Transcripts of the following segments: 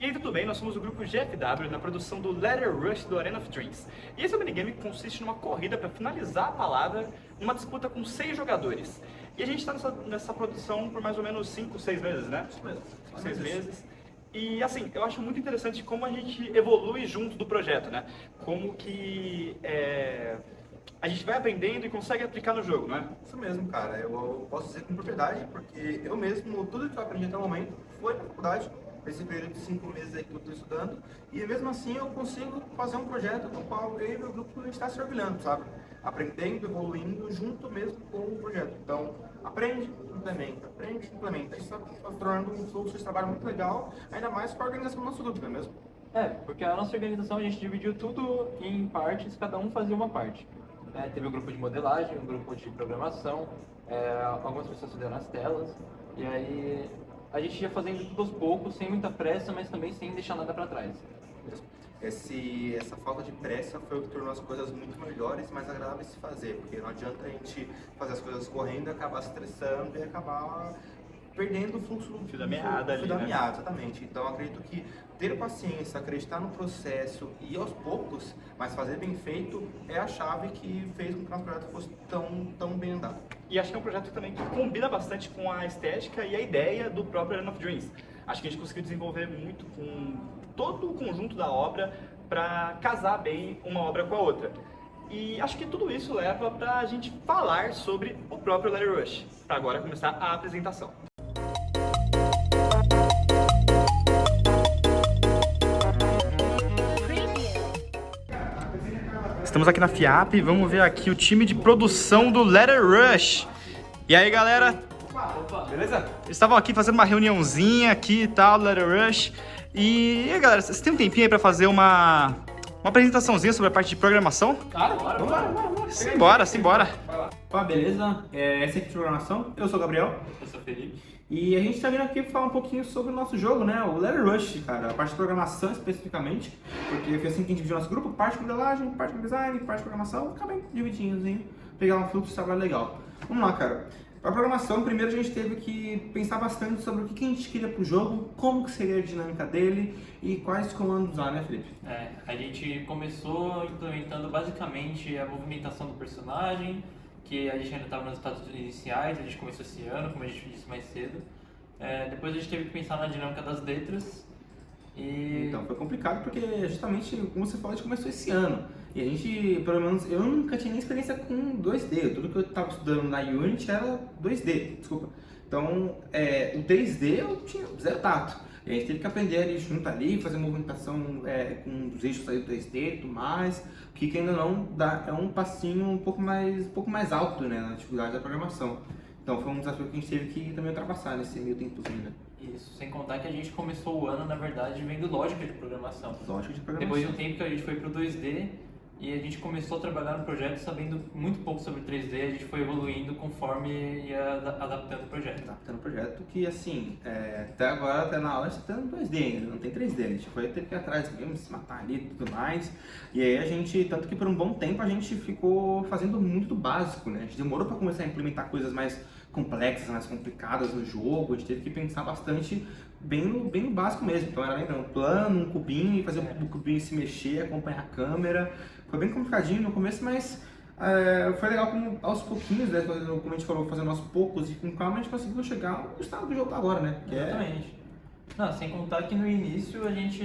E aí, tudo bem? Nós somos o grupo GFW na produção do Ladder Rush do Arena of Dreams. E esse minigame consiste numa corrida para finalizar a palavra numa disputa com 6 jogadores. E a gente está nessa produção por mais ou menos 5, 6 meses, né? Isso mesmo. 6 meses. E assim, eu acho muito interessante como a gente evolui junto do projeto, né? Como que a gente vai aprendendo e consegue aplicar no jogo, não é? Isso mesmo, cara. Eu posso dizer com propriedade, porque eu mesmo, tudo que eu aprendi até o momento foi na faculdade, nesse período de 5 meses aí que eu estou estudando, e mesmo assim eu consigo fazer um projeto no qual eu e meu grupo a gente está se orgulhando, sabe? Aprendendo, evoluindo junto mesmo com o projeto. Então, aprende, implementa. Isso está tornando um fluxo de trabalho muito legal, ainda mais com a organização do nosso grupo, não é mesmo? Porque a nossa organização a gente dividiu tudo em partes, cada um fazia uma parte. Teve um grupo de modelagem, um grupo de programação, algumas pessoas fizeram as telas, e aí a gente ia fazendo tudo aos poucos, sem muita pressa, mas também sem deixar nada para trás. Essa falta de pressa foi o que tornou as coisas muito melhores e mais agradáveis de se fazer, porque não adianta a gente fazer as coisas correndo, acabar se estressando e acabar perdendo o fluxo do fio da meada ali, né? Exatamente. Então acredito que ter paciência, acreditar no processo e aos poucos, mas fazer bem feito é a chave que fez com que o nosso projeto fosse tão bem andado. E acho que é um projeto também que combina bastante com a estética e a ideia do próprio Arena of Dreams. Acho que a gente conseguiu desenvolver muito com todo o conjunto da obra para casar bem uma obra com a outra. E acho que tudo isso leva para a gente falar sobre o próprio Ladder Rush, para agora começar a apresentação. Estamos aqui na FIAP e vamos ver aqui o time de produção do Ladder Rush. E aí, galera? Beleza? Eles estavam aqui fazendo uma reuniãozinha aqui e tal, do Ladder Rush. E aí, galera, vocês têm um tempinho aí pra fazer uma apresentaçãozinha sobre a parte de programação? Claro, bora. Simbora. Opa, beleza? Essa aqui é a programação. Eu sou o Gabriel. Eu sou Felipe. E a gente tá vindo aqui falar um pouquinho sobre o nosso jogo, né? O Ladder Rush, cara. A parte de programação especificamente. Porque foi assim que a gente dividiu nosso grupo. Parte de modelagem, parte de design, parte de programação. Acabei dividinho, pegar um fluxo de trabalho legal. Vamos lá, cara. Para programação, primeiro a gente teve que pensar bastante sobre o que a gente queria pro jogo, como que seria a dinâmica dele e quais comandos usar, né, Felipe? A gente começou implementando basicamente a movimentação do personagem, que a gente ainda estava nos estados iniciais, a gente começou esse ano, como a gente disse mais cedo. Depois a gente teve que pensar na dinâmica das letras. Então foi complicado porque justamente, como você falou, a gente começou esse ano. E a gente, pelo menos, eu nunca tinha nem experiência com 2D. Tudo que eu estava estudando na Unity era 2D, desculpa. Então, o 3D eu tinha zero tato. E a gente teve que aprender ali junto ali, fazer movimentação com os eixos aí do 3D e tudo mais. Que ainda não dá, é um passinho um pouco mais alto, né, na dificuldade da programação. Então foi um desafio que a gente teve que também ultrapassar nesse meio tempozinho, né? Isso, sem contar que a gente começou o ano, na verdade, vendo lógica de programação. Lógica de programação. Depois de um tempo que a gente foi pro 2D e a gente começou a trabalhar no projeto sabendo muito pouco sobre 3D, a gente foi evoluindo conforme ia adaptando o projeto. Adaptando o projeto que, assim, até agora, até na aula, a gente tá no 2D ainda, não tem 3D. A gente foi ter que ir atrás mesmo, se matar ali e tudo mais. E aí a gente, tanto que por um bom tempo, a gente ficou fazendo muito do básico, né? A gente demorou para começar a implementar coisas mais complexas, mais complicadas no jogo. A gente teve que pensar bastante bem no básico mesmo. Então era um plano, um cubinho, e fazer o cubinho se mexer, acompanhar a câmera. Foi bem complicadinho no começo, mas foi legal como aos pouquinhos, né, como a gente falou, fazendo aos poucos e com calma, a gente conseguiu chegar ao estado do jogo agora, né? Exatamente. Não, sem contar que no início a gente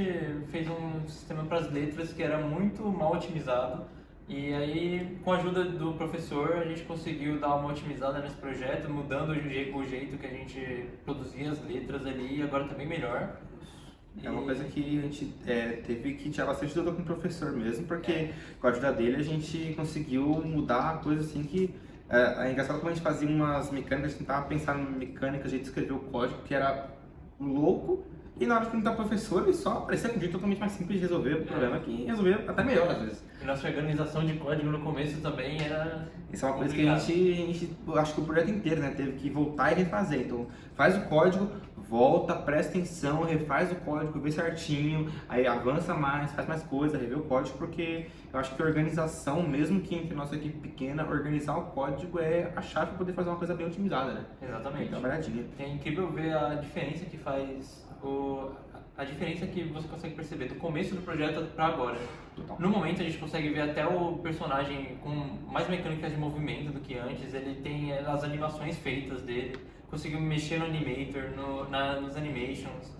fez um sistema para as letras que era muito mal otimizado. E aí, com a ajuda do professor, a gente conseguiu dar uma otimizada nesse projeto, mudando o jeito que a gente produzia as letras ali, e agora tá bem melhor. É uma coisa que a gente teve que tirar bastante dúvida com o professor mesmo, porque com a ajuda dele a gente conseguiu mudar a coisa assim que... É engraçado como a gente fazia umas mecânicas, a gente tentava pensar em mecânica, a gente escreveu o código que era louco, e na hora de perguntar ao professor ele só parecia com um jeito totalmente mais simples de resolver o problema, que resolveu até melhor às vezes. E nossa organização de código no começo também era... Isso é uma coisa que a gente, acho que o projeto inteiro, né, teve que voltar e refazer. Então, faz o código, volta, presta atenção, refaz o código, vê certinho, aí avança mais, faz mais coisa, revê o código, porque eu acho que a organização, mesmo que entre nossa equipe pequena, organizar o código é a chave para poder fazer uma coisa bem otimizada, né? Exatamente. Bem trabalhadinha. É incrível ver a diferença que faz a a diferença que você consegue perceber do começo do projeto para agora. Total. No momento a gente consegue ver até o personagem com mais mecânicas de movimento do que antes, ele tem as animações feitas dele, conseguiu mexer no animator, nos animations,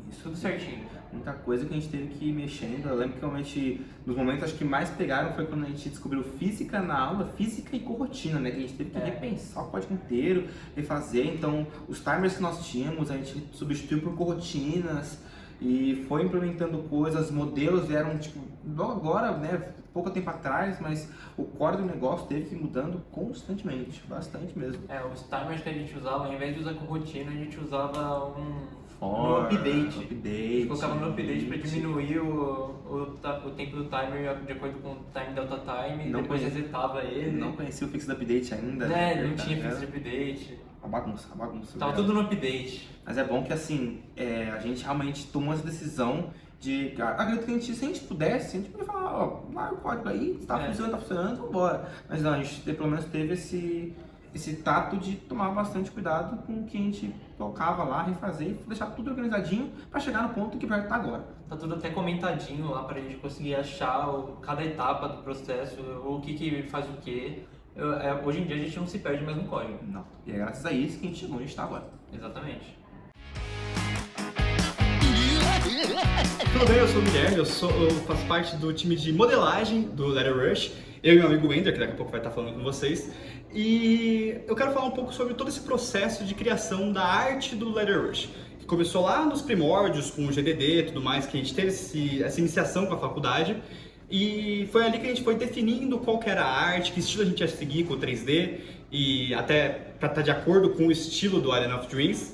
Isso. tudo certinho. Muita coisa que a gente teve que ir mexendo. Eu lembro que realmente, nos momentos acho que mais pegaram foi quando a gente descobriu física na aula, física e corrotina, né? Que a gente teve que repensar o código inteiro, refazer. Então, os timers que nós tínhamos, a gente substituiu por corrotinas e foi implementando coisas, modelos vieram, tipo, logo agora, né? Pouco tempo atrás, mas o core do negócio teve que ir mudando constantemente, bastante mesmo. Os timers que a gente usava, ao invés de usar corrotina, a gente usava um Update. A gente colocava no update para diminuir o tempo do timer de acordo com o time delta time, Não depois conhecia- resetava ele. Não conhecia o fix do update ainda. Não tinha fix de update. A bagunça. Tava tudo no update. Mas é bom que assim, a gente realmente tomou essa decisão de. Acredito que a gente, se a gente pudesse, a gente podia falar, ó, larga o código aí, tá funcionando, vambora. Mas não, a gente pelo menos teve esse tato de tomar bastante cuidado com o que a gente tocava lá, refazer e deixar tudo organizadinho pra chegar no ponto que vai estar agora. Tá tudo até comentadinho lá pra gente conseguir achar cada etapa do processo, o que faz o quê. Hoje em dia a gente não se perde mais no código. Não. E é graças a isso que a gente chegou onde a gente tá agora. Exatamente. Tudo bem, eu sou o Guilherme, eu faço parte do time de modelagem do Letter Rush. Eu e meu amigo Wender, que daqui a pouco vai estar falando com vocês. E eu quero falar um pouco sobre todo esse processo de criação da arte do Letter Rush. Que começou lá nos primórdios, com o GDD e tudo mais, que a gente teve essa iniciação com a faculdade. E foi ali que a gente foi definindo qual que era a arte, que estilo a gente ia seguir com o 3D. E até para estar de acordo com o estilo do Island of Dreams.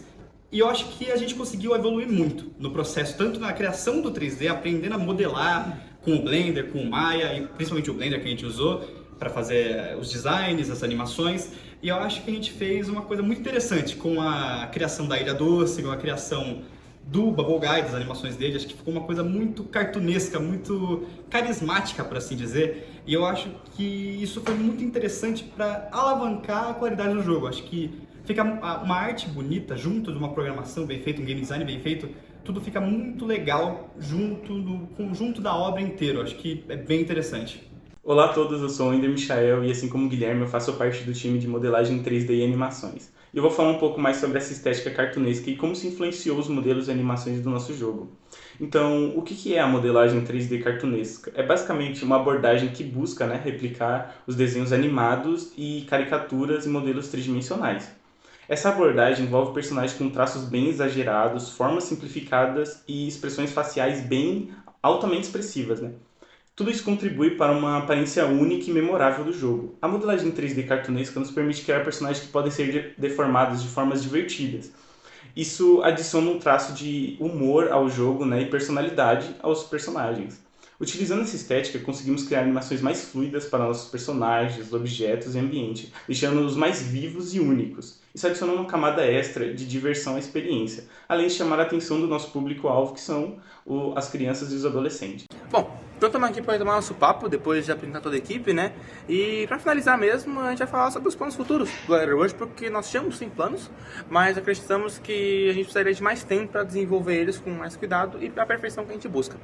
E eu acho que a gente conseguiu evoluir muito no processo, tanto na criação do 3D, aprendendo a modelar com o Blender, com o Maya, e principalmente o Blender que a gente usou para fazer os designs, as animações. E eu acho que a gente fez uma coisa muito interessante com a criação da Ilha Doce, com a criação do Bubble Guy, das animações dele. Acho que ficou uma coisa muito cartunesca, muito carismática, por assim dizer. E eu acho que isso foi muito interessante para alavancar a qualidade do jogo. Acho que fica uma arte bonita junto de uma programação bem feita, um game design bem feito, tudo fica muito legal junto do conjunto da obra inteira. Acho que é bem interessante. Olá a todos, eu sou o Ender Michael e assim como o Guilherme eu faço parte do time de modelagem 3D e animações. E eu vou falar um pouco mais sobre essa estética cartunesca e como se influenciou os modelos e animações do nosso jogo. Então, o que é a modelagem 3D cartunesca? É basicamente uma abordagem que busca replicar os desenhos animados e caricaturas e modelos tridimensionais. Essa abordagem envolve personagens com traços bem exagerados, formas simplificadas e expressões faciais bem altamente expressivas, Tudo isso contribui para uma aparência única e memorável do jogo. A modelagem 3D cartunesca nos permite criar personagens que podem ser deformados de formas divertidas. Isso adiciona um traço de humor ao jogo e personalidade aos personagens. Utilizando essa estética, conseguimos criar animações mais fluidas para nossos personagens, objetos e ambiente, deixando-os mais vivos e únicos. Isso adiciona uma camada extra de diversão à experiência, além de chamar a atenção do nosso público-alvo, que são as crianças e os adolescentes. Bom, então estamos aqui para retomar nosso papo, depois de apresentar toda a equipe, E para finalizar mesmo, a gente vai falar sobre os planos futuros do Letter Rush, porque nós tínhamos sim planos, mas acreditamos que a gente precisaria de mais tempo para desenvolver eles com mais cuidado e para a perfeição que a gente busca.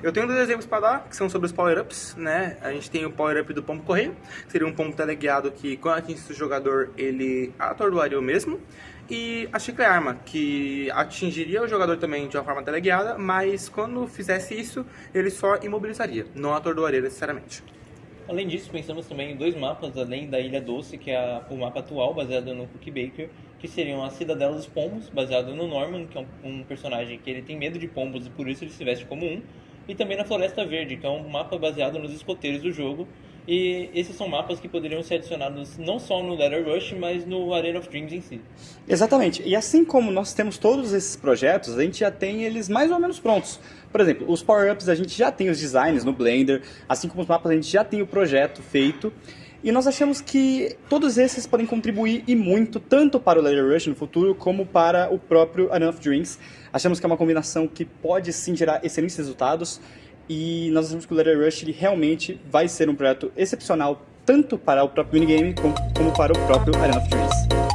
Eu tenho 2 exemplos para dar, que são sobre os power-ups, A gente tem o power-up do pombo correio, que seria um pombo teleguiado que, quando atingisse o jogador, ele atordoaria o mesmo. E a Chicle Arma, que atingiria o jogador também de uma forma teleguiada, mas quando fizesse isso, ele só imobilizaria, não atordoaria necessariamente. Além disso, pensamos também em 2 mapas, além da Ilha Doce, que é o mapa atual, baseado no Cookie Baker, que seriam a Cidadela dos Pombos, baseado no Norman, que é um personagem que ele tem medo de pombos e por isso ele se veste como um, e também na Floresta Verde, que é um mapa baseado nos escoteiros do jogo. E esses são mapas que poderiam ser adicionados não só no Letter Rush, mas no Arena of Dreams em si. Exatamente. E assim como nós temos todos esses projetos, a gente já tem eles mais ou menos prontos. Por exemplo, os power-ups a gente já tem os designs no Blender, assim como os mapas a gente já tem o projeto feito. E nós achamos que todos esses podem contribuir e muito, tanto para o Letter Rush no futuro, como para o próprio Arena of Dreams. Achamos que é uma combinação que pode sim gerar excelentes resultados. E nós achamos que o Letter Rush ele realmente vai ser um projeto excepcional, tanto para o próprio minigame como para o próprio Arena of Dreams.